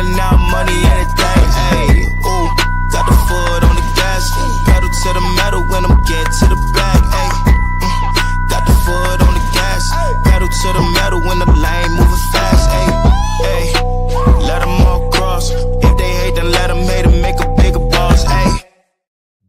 Running out money, anything, ayy. Ooh, got the foot on the gas. Pedal to the metal when I'm getting to the bag, ayy. Got the foot on the gas. Pedal to the metal when the lane moving fast, ayy. Ayy, let them all cross. If they hate, then let them hate and make a bigger boss, ayy.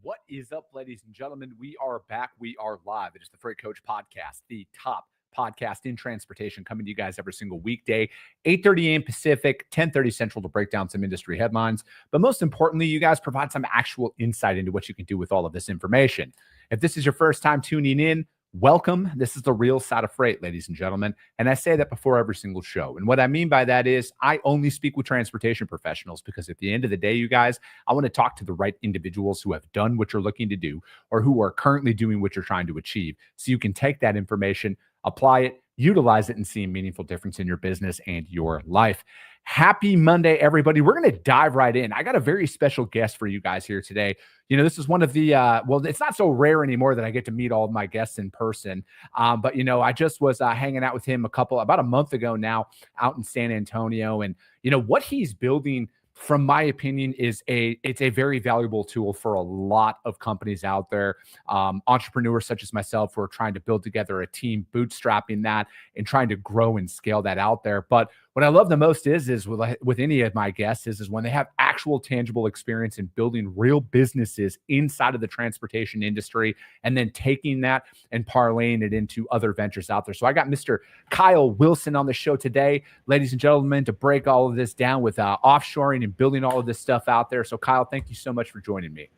What is up, ladies and gentlemen? We are back. We are live. It is the Freight Coach Podcast, the top podcast in transportation, coming to you guys every single weekday, 8:30 a.m. Pacific, 10:30 Central, to break down some industry headlines. But most importantly, you guys provide some actual insight into what you can do with all of this information. If this is your first time tuning in, welcome. This is the real side of freight, ladies and gentlemen. And I say that before every single show. And what I mean by that is I only speak with transportation professionals, because at the end of the day, you guys, I want to talk to the right individuals who have done what you're looking to do or who are currently doing what you're trying to achieve. So you can take that information, apply it, utilize it, and see a meaningful difference in your business and your life. Happy Monday, everybody. We're going to dive right in. I got a very special guest for you guys here today. You know, this is one of the, well, it's not so rare anymore that I get to meet all of my guests in person. But, you know, I just was hanging out with him about a month ago now out in San Antonio. And, you know, what he's building, from my opinion, it's a very valuable tool for a lot of companies out there, entrepreneurs such as myself, who are trying to build together a team, bootstrapping that and trying to grow and scale that out there. But what I love the most is with any of my guests is when they have actual tangible experience in building real businesses inside of the transportation industry, and then taking that and parlaying it into other ventures out there. So I got Mr. Kyle Wilson on the show today, ladies and gentlemen, to break all of this down with offshoring and building all of this stuff out there. So Kyle, thank you so much for joining me.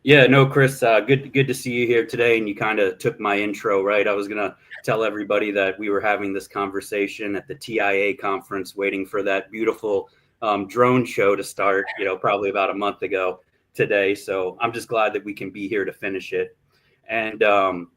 Yeah, no, Chris, good to see you here today. And you kind of took my intro, right? I was going to tell everybody that we were having this conversation at the TIA conference, waiting for that beautiful drone show to start, you know, probably about a month ago today. So I'm just glad that we can be here to finish it. And,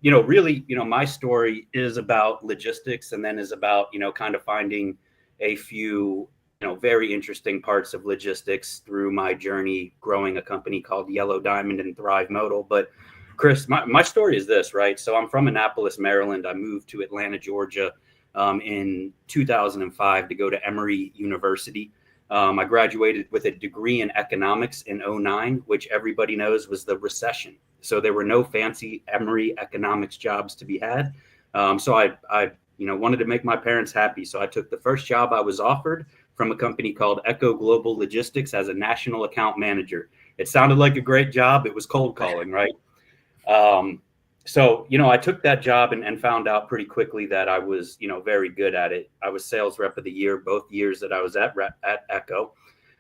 you know, really, you know, my story is about logistics, and then is about, you know, kind of finding a few, you know, very interesting parts of logistics through my journey growing a company called Yellow Diamond and Thrive Modal. But Chris, my story is this, right? So I'm from Annapolis, Maryland. I moved to Atlanta, Georgia in 2005 to go to Emory University. I graduated with a degree in economics in 2009, which everybody knows was the recession. So there were no fancy Emory economics jobs to be had. So I you know, wanted to make my parents happy. So I took the first job I was offered from a company called Echo Global Logistics as a national account manager. It sounded like a great job. It was cold calling, right? So, you know, I took that job and found out pretty quickly that I was, you know, very good at it. I was sales rep of the year, both years that I was at Echo.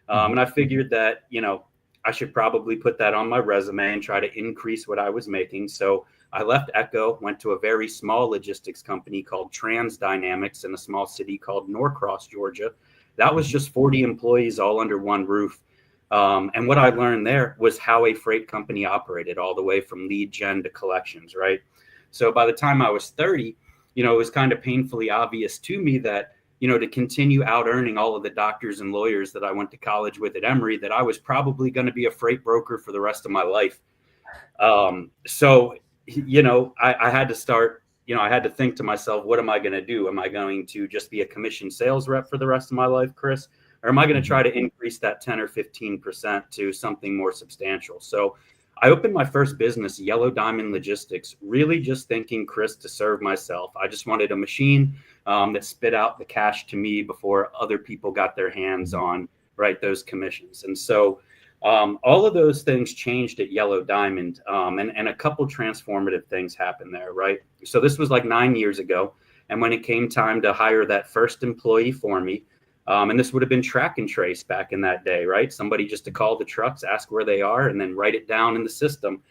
And I figured that, you know, I should probably put that on my resume and try to increase what I was making. So I left Echo, went to a very small logistics company called Trans Dynamics in a small city called Norcross, Georgia. That was just 40 employees all under one roof. And what I learned there was how a freight company operated, all the way from lead gen to collections, right? So by the time I was 30, you know, it was kind of painfully obvious to me that, you know, to continue out earning all of the doctors and lawyers that I went to college with at Emory, that I was probably going to be a freight broker for the rest of my life. So, you know, I had to start, you know, I had to think to myself, what am I going to do? Am I going to just be a commission sales rep for the rest of my life, Chris? Or am I going to try to increase that 10 or 15% to something more substantial? So I opened my first business, Yellow Diamond Logistics, really just thinking, Chris, to serve myself. I just wanted a machine that spit out the cash to me before other people got their hands on, right, those commissions. And so all of those things changed at Yellow Diamond, and a couple transformative things happened there, right? So this was like 9 years ago. And when it came time to hire that first employee for me, and this would have been track and trace back in that day, right? Somebody just to call the trucks, ask where they are, and then write it down in the system.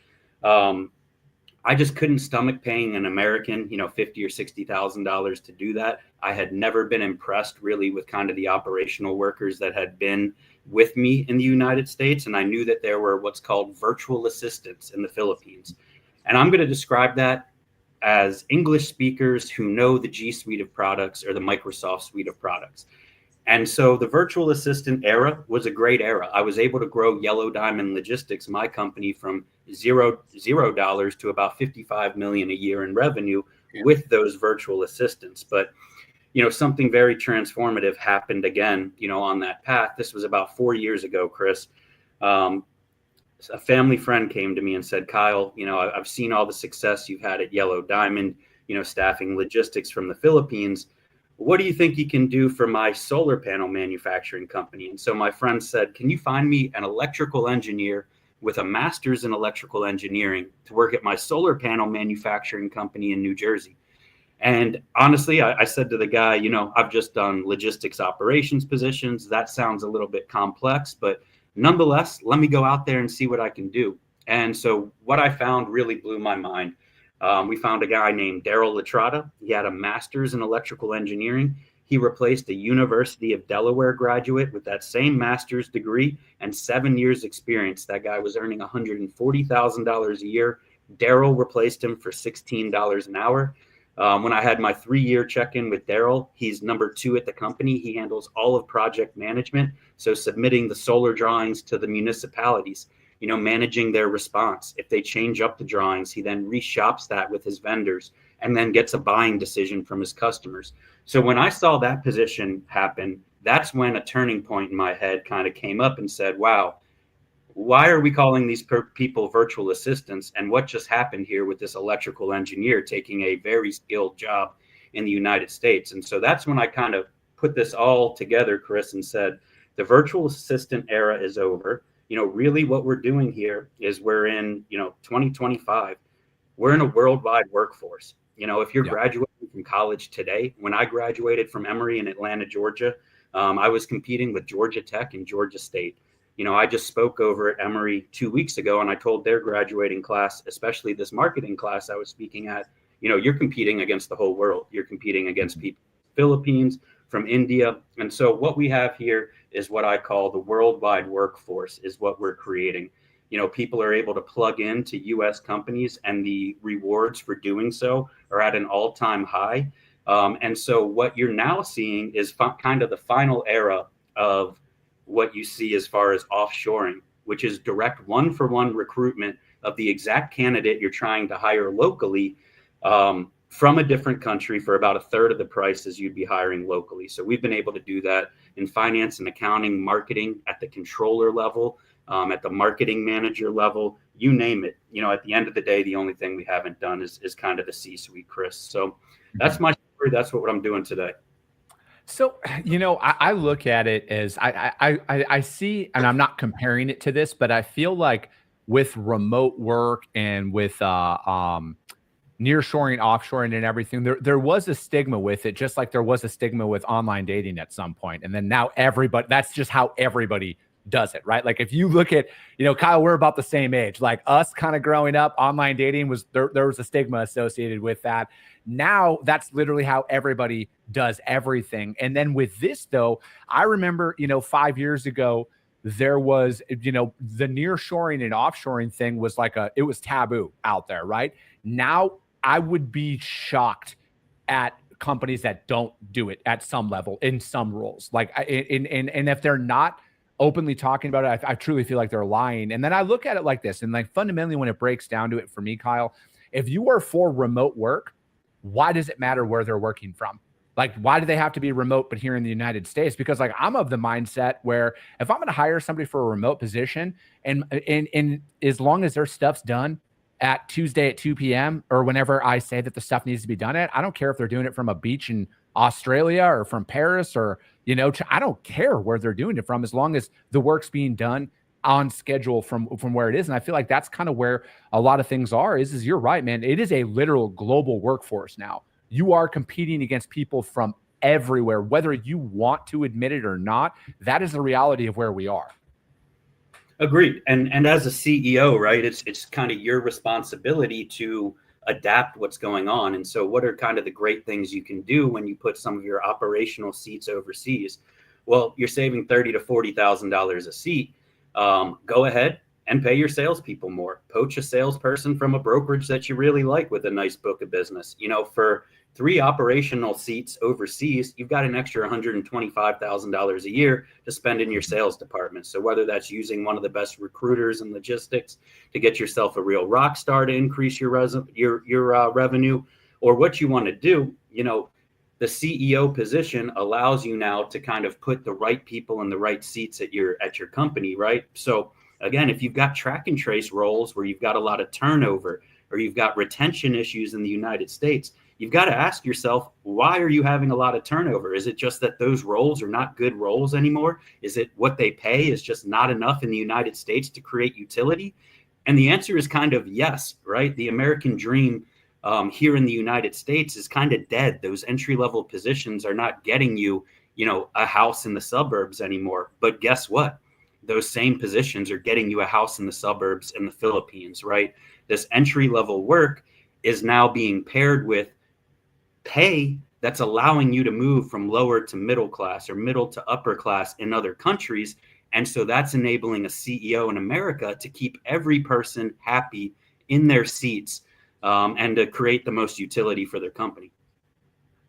I just couldn't stomach paying an American, you know, $50,000 or $60,000 to do that. I had never been impressed really with kind of the operational workers that had been with me in the United States. And I knew that there were what's called virtual assistants in the Philippines. And I'm going to describe that as English speakers who know the G suite of products or the Microsoft suite of products. And so the virtual assistant era was a great era. I was able to grow Yellow Diamond Logistics, my company, from $0 to about $55 million a year in revenue with those virtual assistants. But, something very transformative happened again, on that path. This was about 4 years ago, Chris. A family friend came to me and said, Kyle, I've seen all the success you've had at Yellow Diamond, staffing logistics from the Philippines. What do you think you can do for my solar panel manufacturing company? And so my friend said, can you find me an electrical engineer with a master's in electrical engineering to work at my solar panel manufacturing company in New Jersey? And honestly, I said to the guy, I've just done logistics operations positions. That sounds a little bit complex, but nonetheless, let me go out there and see what I can do. And so what I found really blew my mind. We found a guy named Daryl Latrata. He had a master's in electrical engineering. He replaced a University of Delaware graduate with that same master's degree and 7 years experience. That guy was earning $140,000 a year. Daryl replaced him for $16 an hour. When I had my 3-year check-in with Daryl, he's number 2 at the company. He handles all of project management. So submitting the solar drawings to the municipalities, managing their response. If they change up the drawings, he then reshops that with his vendors and then gets a buying decision from his customers. So when I saw that position happen, that's when a turning point in my head kind of came up and said, wow, why are we calling these people virtual assistants? And what just happened here with this electrical engineer taking a very skilled job in the United States? And so that's when I kind of put this all together, Chris, and said, the virtual assistant era is over. Really what we're doing here is we're in, 2025. We're in a worldwide workforce. If you're graduating from college today, when I graduated from Emory in Atlanta, Georgia, I was competing with Georgia Tech and Georgia State. I just spoke over at Emory 2 weeks ago, and I told their graduating class, especially this marketing class I was speaking at, you're competing against the whole world. You're competing against people from the Philippines, from India. And so what we have here is what I call the worldwide workforce is what we're creating. People are able to plug into U.S. companies, and the rewards for doing so are at an all-time high. And so what you're now seeing is kind of the final era of what you see as far as offshoring, which is direct one-for-one recruitment of the exact candidate you're trying to hire locally from a different country for about a third of the price as you'd be hiring locally. So we've been able to do that in finance and accounting, marketing, at the controller level, at the marketing manager level, you name it. At the end of the day, the only thing we haven't done is kind of the C-suite, Chris. So that's my story. That's what I'm doing today. So, I look at it as I see, and I'm not comparing it to this, but I feel like with remote work and with nearshoring, offshoring, and everything, there was a stigma with it, just like there was a stigma with online dating at some point. And then now that's just how everybody does it, right? Like if you look at, Kyle, we're about the same age. Like us kind of growing up, online dating was there was a stigma associated with that. Now that's literally how everybody does everything. And then with this though, I remember, 5 years ago, there was, the nearshoring and offshoring thing was it was taboo out there, right? Now I would be shocked at companies that don't do it at some level in some roles. And if they're not openly talking about it, I truly feel like they're lying. And then I look at it like this, and fundamentally when it breaks down to it for me, Kyle, if you are for remote work, why does it matter where they're working from? Why do they have to be remote, but here in the United States? Because I'm of the mindset where if I'm going to hire somebody for a remote position and as long as their stuff's done at Tuesday at 2 p.m. or whenever I say that the stuff needs to be done at, I don't care if they're doing it from a beach in Australia or from Paris or, I don't care where they're doing it from as long as the work's being done on schedule from where it is. And I feel like that's kind of where a lot of things are is you're right, man. It is a literal global workforce now. You are competing against people from everywhere, whether you want to admit it or not. That is the reality of where we are. Agreed. And as a CEO, right, it's kind of your responsibility to adapt what's going on. And so what are kind of the great things you can do when you put some of your operational seats overseas? Well, you're saving $30,000 to $40,000 a seat. Go ahead and pay your salespeople more. Poach a salesperson from a brokerage that you really like with a nice book of business. For 3 operational seats overseas, you've got an extra $125,000 a year to spend in your sales department. So whether that's using one of the best recruiters in logistics to get yourself a real rock star to increase your revenue, or what you want to do, the CEO position allows you now to kind of put the right people in the right seats at your company, right? So again, if you've got track and trace roles where you've got a lot of turnover or you've got retention issues in the United States, you've got to ask yourself, why are you having a lot of turnover? Is it just that those roles are not good roles anymore? Is it what they pay is just not enough in the United States to create utility? And the answer is kind of yes, right? The American dream here in the United States is kind of dead. Those entry-level positions are not getting you, a house in the suburbs anymore. But guess what? Those same positions are getting you a house in the suburbs in the Philippines, right? This entry-level work is now being paired with pay that's allowing you to move from lower to middle class or middle to upper class in other countries. And so that's enabling a CEO in America to keep every person happy in their seats, and to create the most utility for their company.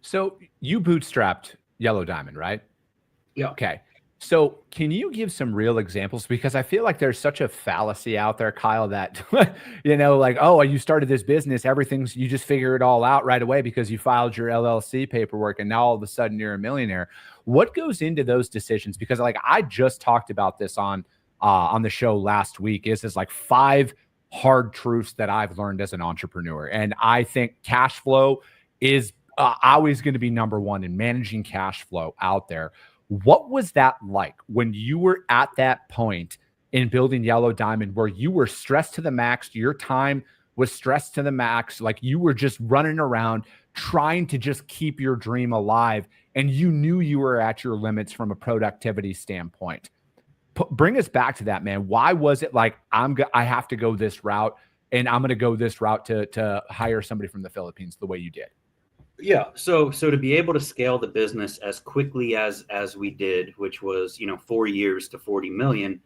So you bootstrapped Yellow Diamond, right? Yeah. Okay. So can you give some real examples? Because I feel like there's such a fallacy out there, Kyle, that, like, oh, you started this business, you just figure it all out right away because you filed your LLC paperwork and now all of a sudden you're a millionaire. What goes into those decisions? Because like I just talked about this on the show last week, is like 5 hard truths that I've learned as an entrepreneur. And I think cash flow is always going to be number one in managing cash flow out there. What was that like when you were at that point in building Yellow Diamond where you were stressed to the max, your time was stressed to the max, like you were just running around trying to just keep your dream alive and you knew you were at your limits from a productivity standpoint? Bring us back to that, man. Why was it like, I have to go this route and I'm going to go this route to hire somebody from the Philippines the way you did? Yeah. So to be able to scale the business as quickly as we did, which was, 4 years to 40 million.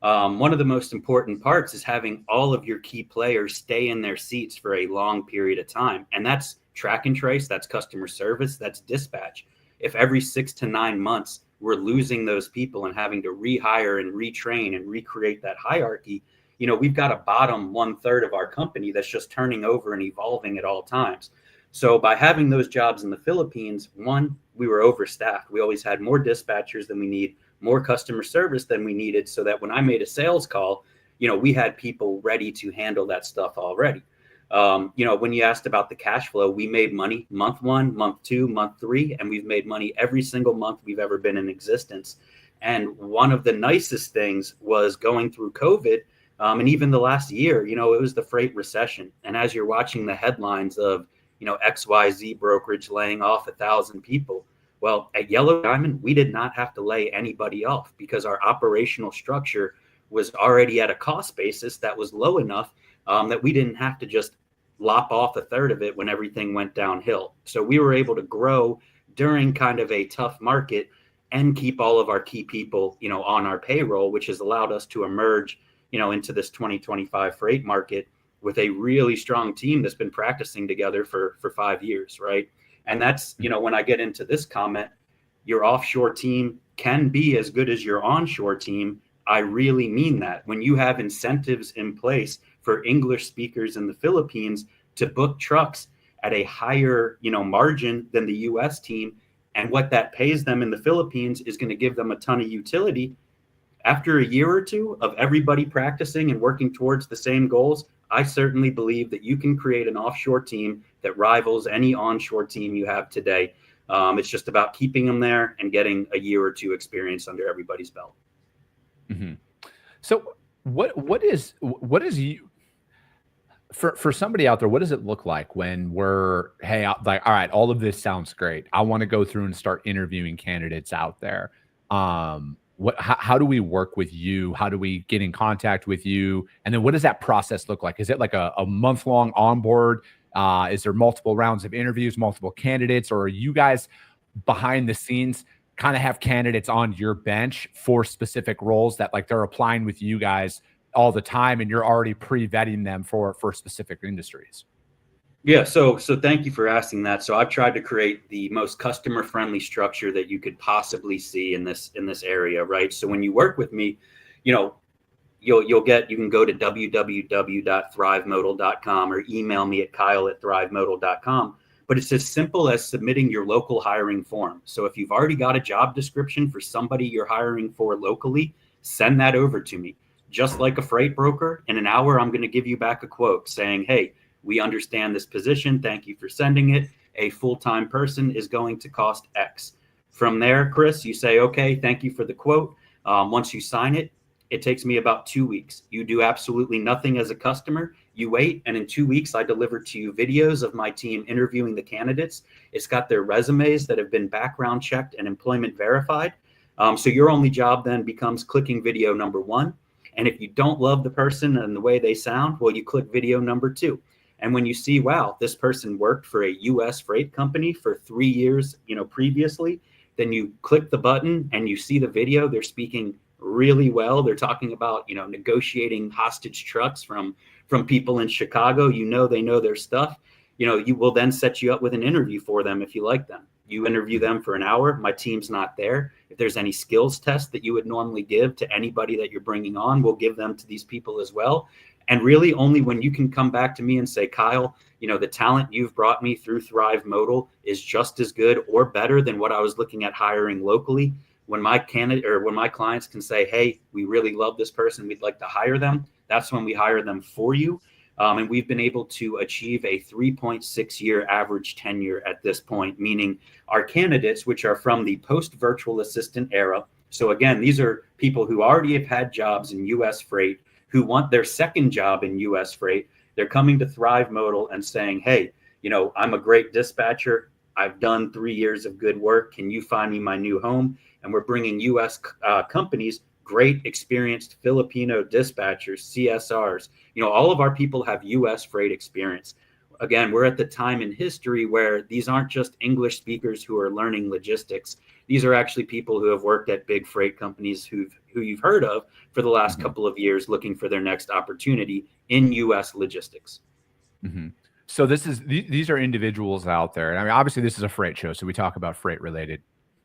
One of the most important parts is having all of your key players stay in their seats for a long period of time. And that's track and trace. That's customer service. That's dispatch. If every 6 to 9 months we're losing those people and having to rehire and retrain and recreate that hierarchy, we've got a bottom 1/3 of our company that's just turning over and evolving at all times. So by having those jobs in the Philippines, one, we were overstaffed. We always had more dispatchers than we need, more customer service than we needed, so that when I made a sales call, we had people ready to handle that stuff already. When you asked about the cash flow, we made money month 1, month 2, month 3, and we've made money every single month we've ever been in existence. And one of the nicest things was going through COVID, and even the last year, it was the freight recession. And as you're watching the headlines of, XYZ brokerage laying off 1,000 people. Well, at Yellow Diamond, we did not have to lay anybody off because our operational structure was already at a cost basis that was low enough that we didn't have to just lop off 1/3 of it when everything went downhill. So we were able to grow during kind of a tough market and keep all of our key people, on our payroll, which has allowed us to emerge, into this 2025 freight market with a really strong team that's been practicing together for 5 years, right? And that's, when I get into this comment, your offshore team can be as good as your onshore team. I really mean that. When you have incentives in place for English speakers in the Philippines to book trucks at a higher, margin than the US team, and what that pays them in the Philippines is going to give them a ton of utility. After a year or two of everybody practicing and working towards the same goals, I certainly believe that you can create an offshore team that rivals any onshore team you have today. It's just about keeping them there and getting a year or two experience under everybody's belt. Mm-hmm. So what is you for somebody out there, what does it look like when we're, hey, like, all right, all of this sounds great. I want to go through and start interviewing candidates out there. How do we work with you? How do we get in contact with you? And then what does that process look like? Is it like a month-long onboard? Is there multiple rounds of interviews, multiple candidates, or are you guys behind the scenes kind of have candidates on your bench for specific roles that like they're applying with you guys all the time and you're already pre-vetting them for specific industries? Yeah, so thank you for asking that. So I've tried to create the most customer-friendly structure that you could possibly see in this area, right? So when you work with me, you can go to www.thrivemodal.com or email me at kyle@thrivemodal.com. but it's as simple as submitting your local hiring form. So if you've already got a job description for somebody you're hiring for locally, send that over to me. Just like a freight broker, in an hour, I'm going to give you back a quote saying, hey, we understand this position. Thank you for sending it. A full-time person is going to cost X. From there, Chris, you say, okay, thank you for the quote. Once you sign it, it takes me about 2 weeks. You do absolutely nothing as a customer. You wait, and in 2 weeks, I deliver to you videos of my team interviewing the candidates. It's got their resumes that have been background checked and employment verified. So your only job then becomes clicking video number 1. And if you don't love the person and the way they sound, well, you click video number 2. And when you see, wow, this person worked for a U.S. freight company for 3 years, previously, then you click the button and you see the video. They're speaking really well. They're talking about, negotiating hostage trucks from people in Chicago. They know their stuff. You will then set you up with an interview for them if you like them. You interview them for an hour. My team's not there. If there's any skills test that you would normally give to anybody that you're bringing on, we'll give them to these people as well. And really only when you can come back to me and say, Kyle, the talent you've brought me through Thrive Modal is just as good or better than what I was looking at hiring locally. When my clients can say, hey, we really love this person, we'd like to hire them, that's when we hire them for you. And we've been able to achieve a 3.6-year average tenure at this point, meaning our candidates, which are from the post-virtual assistant era. So again, these are people who already have had jobs in U.S. freight, who want their second job in U.S. freight. They're coming to Thrive Modal and saying, hey, I'm a great dispatcher. I've done 3 years of good work. Can you find me my new home? And we're bringing U.S. Companies, great experienced Filipino dispatchers, CSRs. All of our people have U.S. freight experience. Again, we're at the time in history where these aren't just English speakers who are learning logistics. These are actually people who have worked at big freight companies who you've heard of for the last couple of years, looking for their next opportunity in U.S. logistics. Mm-hmm. So these are individuals out there. And I mean, obviously this is a freight show, so we talk about freight related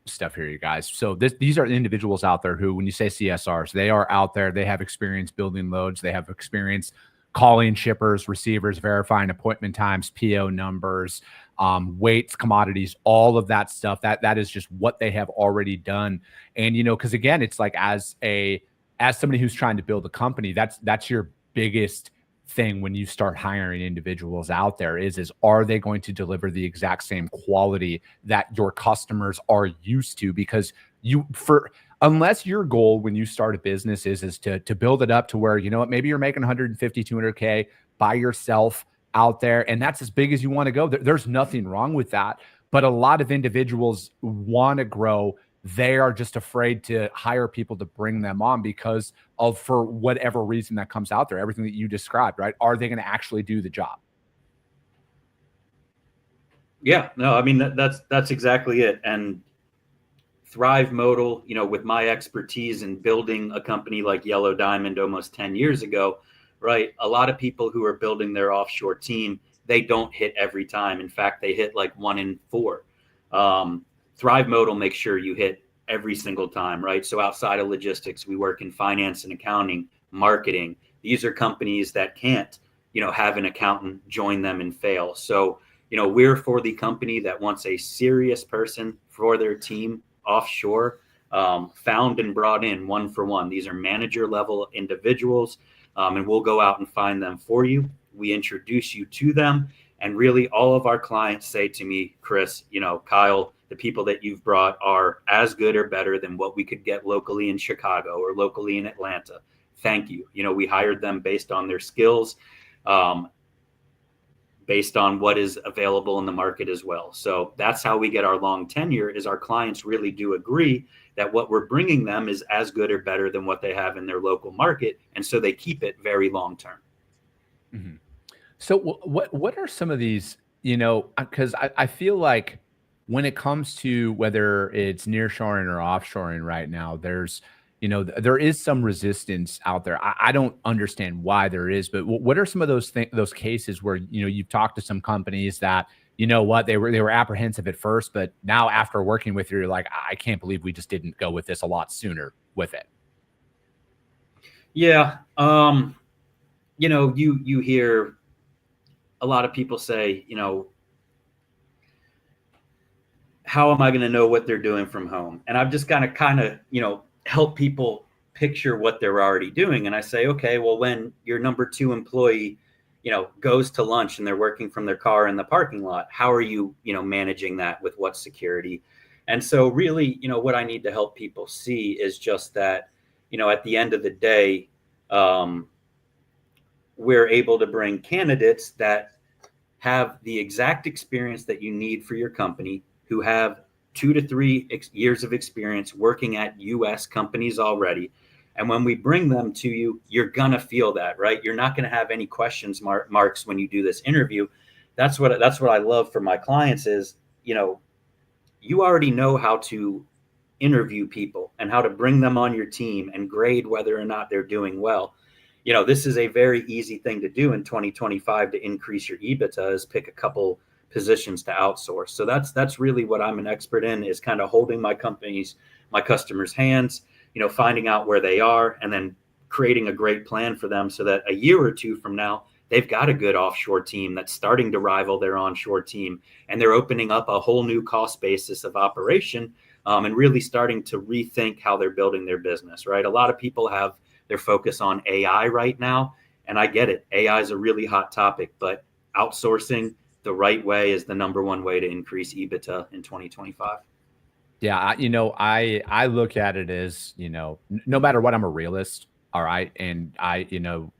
stuff here, you guys. So these are individuals out there who, when you say CSRs, they are out there. They have experience building loads. They have experience calling shippers, receivers, verifying appointment times, PO numbers, weights, commodities, all of that stuff. That is just what they have already done. And, because again, it's like as somebody who's trying to build a company, that's your biggest thing when you start hiring individuals out there is are they going to deliver the exact same quality that your customers are used to? Because unless your goal when you start a business is to build it up to where, maybe you're making 150, 200K by yourself out there, and that's as big as you want to go. There's nothing wrong with that. But a lot of individuals want to grow. They are just afraid to hire people to bring them on because of, for whatever reason that comes out there, everything that you described, right? Are they going to actually do the job? Yeah, no, I mean, that's exactly it. And Thrive Modal, with my expertise in building a company like Yellow Diamond almost 10 years ago, right? A lot of people who are building their offshore team, they don't hit every time. In fact, they hit like 1 in 4. Thrive Modal makes sure you hit every single time, right? So outside of logistics, we work in finance and accounting, marketing. These are companies that can't, have an accountant join them and fail. So, we're for the company that wants a serious person for their team offshore, found and brought in 1 for 1. These are manager level individuals, and we'll go out and find them for you. We introduce you to them. And really all of our clients say to me, Chris, Kyle, the people that you've brought are as good or better than what we could get locally in Chicago or locally in Atlanta. Thank you. We hired them based on their skills, based on what is available in the market as well. So that's how we get our long tenure, is our clients really do agree that what we're bringing them is as good or better than what they have in their local market. And so they keep it very long term. Mm-hmm. So what are some of these, because I feel like when it comes to whether it's nearshoring or offshoring right now, there's, there is some resistance out there. I don't understand why there is, but what are some of those cases where, you've talked to some companies that, they were apprehensive at first, but now after working with you, you're like, I can't believe we just didn't go with this a lot sooner with it. Yeah. You hear a lot of people say, how am I going to know what they're doing from home? And I've just kind of, help people picture what they're already doing. And I say, okay, well, when your number 2 employee, goes to lunch and they're working from their car in the parking lot, how are you, managing that with what security? And so really, what I need to help people see is just that, at the end of the day, we're able to bring candidates that have the exact experience that you need for your company, who have 2 to 3 years of experience working at US companies already. And when we bring them to you, you're going to feel that, right? You're not going to have any questions marks when you do this interview. That's what I love for my clients is, you already know how to interview people and how to bring them on your team and grade whether or not they're doing well. This is a very easy thing to do in 2025 to increase your EBITDA, is pick a couple positions to outsource. So that's really what I'm an expert in, is kind of holding my customers' hands, finding out where they are and then creating a great plan for them so that a year or 2 from now, they've got a good offshore team that's starting to rival their onshore team. And they're opening up a whole new cost basis of operation, and really starting to rethink how they're building their business, right? A lot of people have their focus on AI right now. And I get it. AI is a really hot topic, but outsourcing the right way is the number 1 way to increase EBITDA in 2025. Yeah. I look at it as, no matter what, I'm a realist. All right. And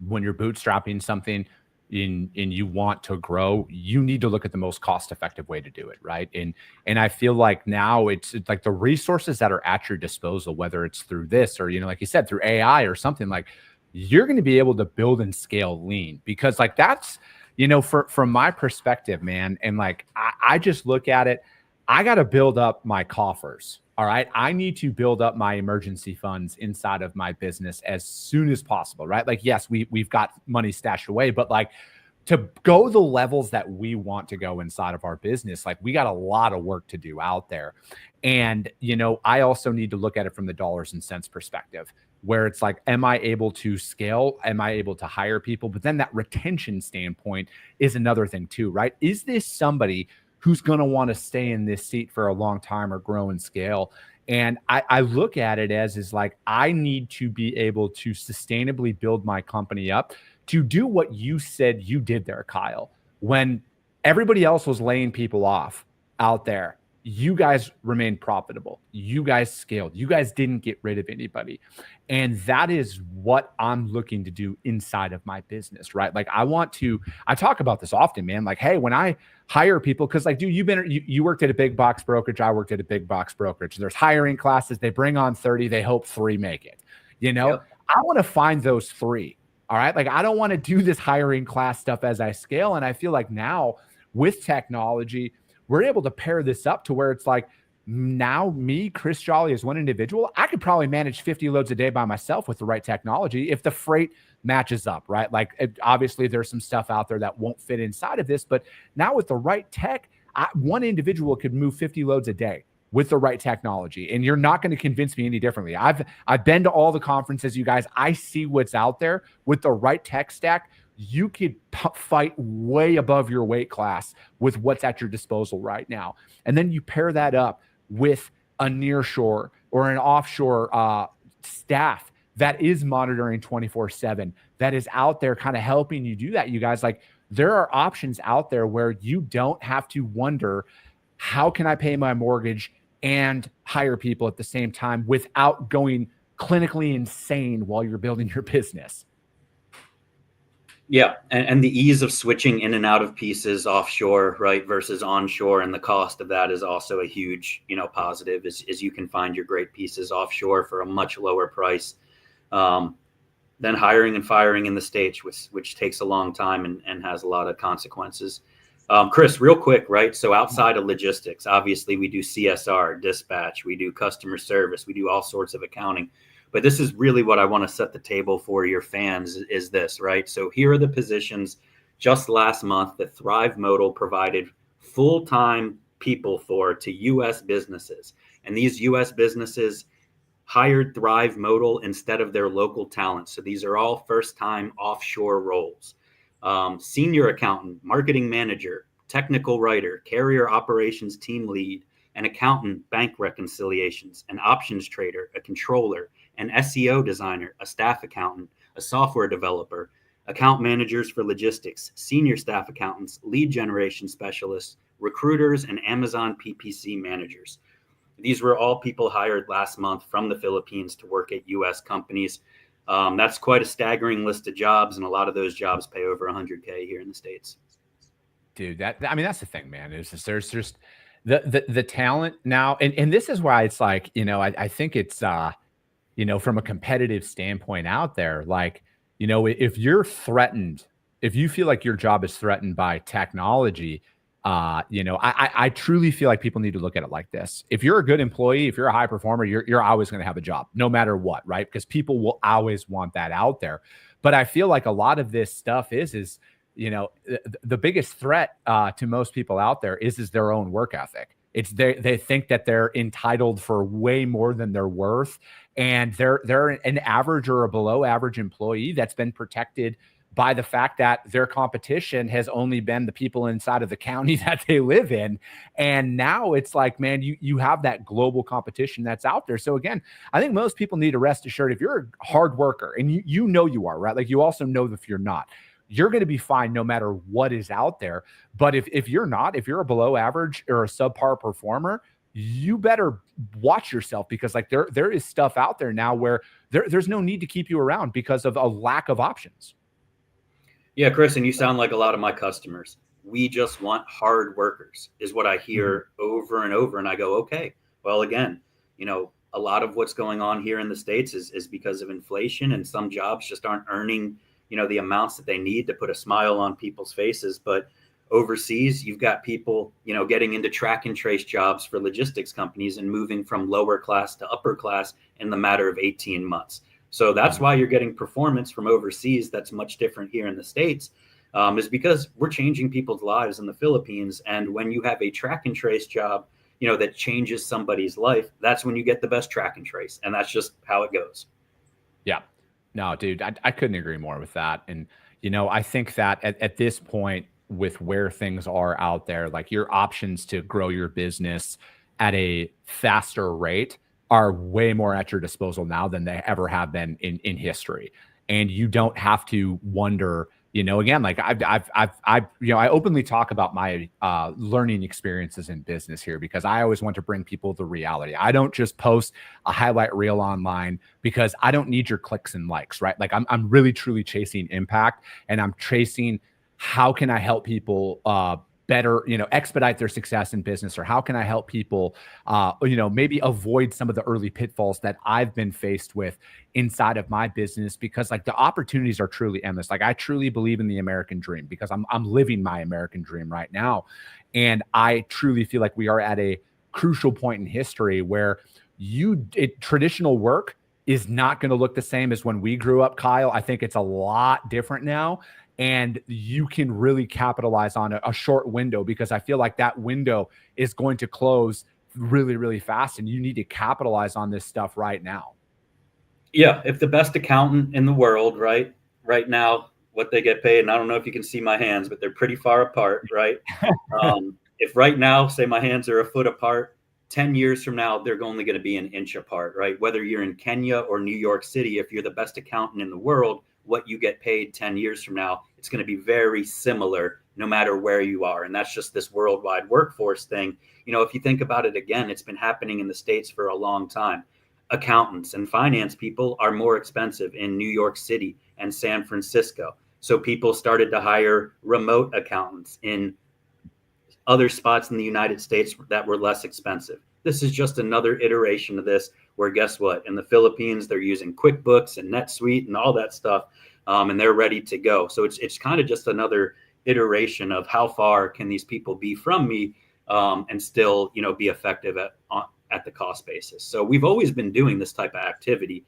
when you're bootstrapping something and you want to grow, you need to look at the most cost effective way to do it. Right. And I feel like now it's like the resources that are at your disposal, whether it's through this or, like you said, through AI or something, like you're going to be able to build and scale lean, because like that's, from my perspective, man. And like, I just look at it, I got to build up my coffers. All right. I need to build up my emergency funds inside of my business as soon as possible. Right. Like, yes, we've got money stashed away, but like to go the levels that we want to go inside of our business, like we got a lot of work to do out there. And, I also need to look at it from the dollars and cents perspective, where it's like, am I able to scale? Am I able to hire people? But then that retention standpoint is another thing too, right? Is this somebody who's going to want to stay in this seat for a long time or grow and scale? And I look at it as like, I need to be able to sustainably build my company up to do what you said you did there, Kyle. When everybody else was laying people off out there, you guys remained profitable. You guys scaled. You guys didn't get rid of anybody. And that is what I'm looking to do inside of my business, right? Like I talk about this often, man. Like, hey, when I hire people, because like, dude, you worked at a big box brokerage. I worked at a big box brokerage. There's hiring classes. They bring on 30. They hope 3 make it. Yep. I want to find those 3. All right. Like, I don't want to do this hiring class stuff as I scale. And I feel like now with technology, we're able to pair this up to where it's like, now me, Chris Jolly, as one individual, I could probably manage 50 loads a day by myself with the right technology if the freight matches up, right? Like, obviously there's some stuff out there that won't fit inside of this, but now with the right tech, one individual could move 50 loads a day with the right technology. And you're not going to convince me any differently. I've been to all the conferences, you guys. I see what's out there with the right tech stack. You could fight way above your weight class with what's at your disposal right now. And then you pair that up with a nearshore or an offshore staff that is monitoring 24/7, that is out there kind of helping you do that. You guys, like, there are options out there where you don't have to wonder, how can I pay my mortgage and hire people at the same time without going clinically insane while you're building your business? Yeah. And the ease of switching in and out of pieces offshore, right, versus onshore. And the cost of that is also a huge, positive is you can find your great pieces offshore for a much lower price than hiring and firing in the States, which takes a long time and has a lot of consequences. Chris, real quick, right? So outside of logistics, obviously we do CSR, dispatch, we do customer service, we do all sorts of accounting. But this is really what I want to set the table for your fans is this, right? So here are the positions just last month that Thrive Modal provided full-time people to U.S. businesses. And these U.S. businesses hired Thrive Modal instead of their local talent. So these are all first-time offshore roles. Senior accountant, marketing manager, technical writer, carrier operations team lead, an accountant, bank reconciliations, an options trader, a controller, an SEO designer, a staff accountant, a software developer, account managers for logistics, senior staff accountants, lead generation specialists, recruiters, and Amazon PPC managers. These were all people hired last month from the Philippines to work at U.S. companies. That's quite a staggering list of jobs, and a lot of those jobs pay over 100K here in the States. Dude, that's the thing, man. Is just there's just the talent now, and this is why it's like, I think it's from a competitive standpoint out there, like, if you're threatened, if you feel like your job is threatened by technology, I truly feel like people need to look at it like this. If you're a good employee, if you're a high performer, you're always going to have a job, no matter what, right? Because people will always want that out there. But I feel like a lot of this stuff is the biggest threat to most people out there is their own work ethic. It's they think that they're entitled for way more than they're worth, and they're an average or a below average employee that's been protected by the fact that their competition has only been the people inside of the county that they live in. And now it's like, man, you have that global competition that's out there. So again, I think most people need to rest assured, if you're a hard worker, and you are, right? Like, you also know that if you're not, you're going to be fine no matter what is out there. But if you're not, if you're a below average or a subpar performer, you better watch yourself, because like there is stuff out there now where there's no need to keep you around because of a lack of options. Yeah, Chris, and you sound like a lot of my customers. We just want hard workers is what I hear over and over. And I go, okay, well, again, a lot of what's going on here in the States is because of inflation, and some jobs just aren't earning, the amounts that they need to put a smile on people's faces. But overseas, you've got people, getting into track and trace jobs for logistics companies and moving from lower class to upper class in the matter of 18 months. So that's why you're getting performance from overseas that's much different here in the States, is because we're changing people's lives in the Philippines. And when you have a track and trace job, that changes somebody's life, that's when you get the best track and trace. And that's just how it goes. Yeah. No, dude, I couldn't agree more with that. And, I think that at this point, with where things are out there, like, your options to grow your business at a faster rate are way more at your disposal now than they ever have been in history. And you don't have to wonder, again, like I openly talk about my learning experiences in business here, because I always want to bring people the reality. I don't just post a highlight reel online because I don't need your clicks and likes, right? Like, I'm really truly chasing impact, and I'm chasing how can I help people better, expedite their success in business, or how can I help people, maybe avoid some of the early pitfalls that I've been faced with inside of my business, because like, the opportunities are truly endless. Like, I truly believe in the American dream, because I'm living my American dream right now. And I truly feel like we are at a crucial point in history where traditional work is not going to look the same as when we grew up, Kyle. I think it's a lot different now. And you can really capitalize on a short window, because I feel like that window is going to close really, really fast, and you need to capitalize on this stuff right now. Yeah. If the best accountant in the world, right now, what they get paid, and I don't know if you can see my hands, but they're pretty far apart, right? If right now, say my hands are a foot apart, 10 years from now, they're only going to be an inch apart, right? Whether you're in Kenya or New York City, if you're the best accountant in the world, what you get paid 10 years from now, it's going to be very similar no matter where you are. And that's just this worldwide workforce thing. If you think about it again, it's been happening in the States for a long time. Accountants and finance people are more expensive in New York City and San Francisco. So people started to hire remote accountants in other spots in the United States that were less expensive. This is just another iteration of this, where guess what? In the Philippines, they're using QuickBooks and NetSuite and all that stuff, and they're ready to go. So it's kind of just another iteration of how far can these people be from me, and still, be effective at the cost basis. So we've always been doing this type of activity.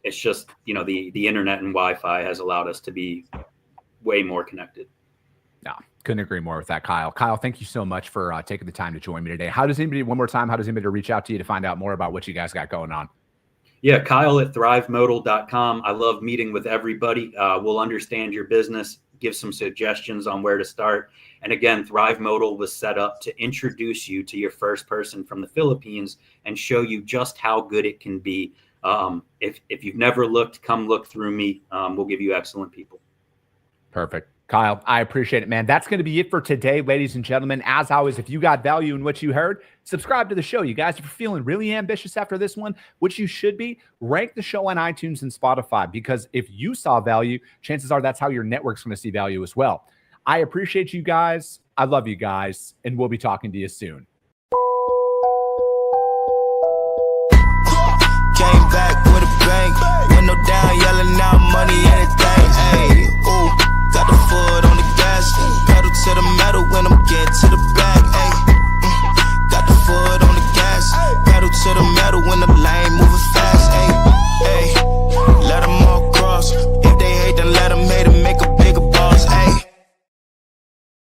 It's just, the internet and Wi-Fi has allowed us to be way more connected. No, couldn't agree more with that, Kyle. Kyle, thank you so much for taking the time to join me today. How does anybody reach out to you to find out more about what you guys got going on? Yeah, Kyle at thrivemodal.com. I love meeting with everybody. We'll understand your business, give some suggestions on where to start. And again, Thrive Modal was set up to introduce you to your first person from the Philippines and show you just how good it can be. If you've never looked, come look through me. We'll give you excellent people. Perfect. Kyle, I appreciate it, man. That's going to be it for today, ladies and gentlemen. As always, if you got value in what you heard, subscribe to the show. You guys, if you're feeling really ambitious after this one, which you should be, rank the show on iTunes and Spotify, because if you saw value, chances are that's how your network's going to see value as well. I appreciate you guys. I love you guys, and we'll be talking to you soon. Came back with a bang, window down, yelling out money, anything. Hey, ooh, got the foot on the gas, pedal to the metal.